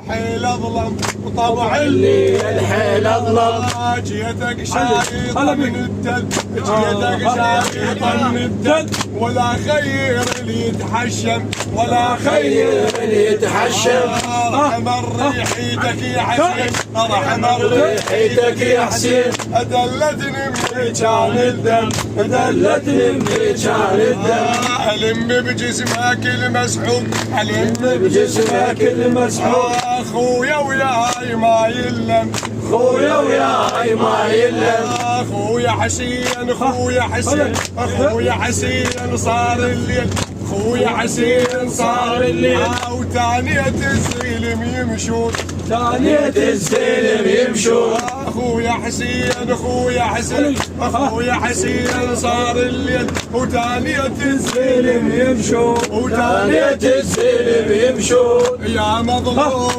حيل اظلم وطبع الحيل اظلم. جيتك شايطة من الدل، جيتك شايطة من الدل، ولا خير اللي يتحشم، ولا خير اللي يتحشم. ارحم ريحتك يا حسين، ارحم ريحتك يا حسين. دلتني من كان الدم، دلتني من كان الدم. ألم بجسمك المسحوق، ألم بجسمك المسحوق. اخويا وياي ما يلم، خويا وياي ما يلم. اخويا حسين، اخويا حسين، اخويا حسين صار الليل، اخويا حسين صار الليل. وتانية الزلم يمشون، تانية الزلم يمشون. اخويا حسين، اخويا حسين، اخويا حسين صار الليل، وتانية الزلم يمشون. وتانية الزلم يمشون. يا مظلوم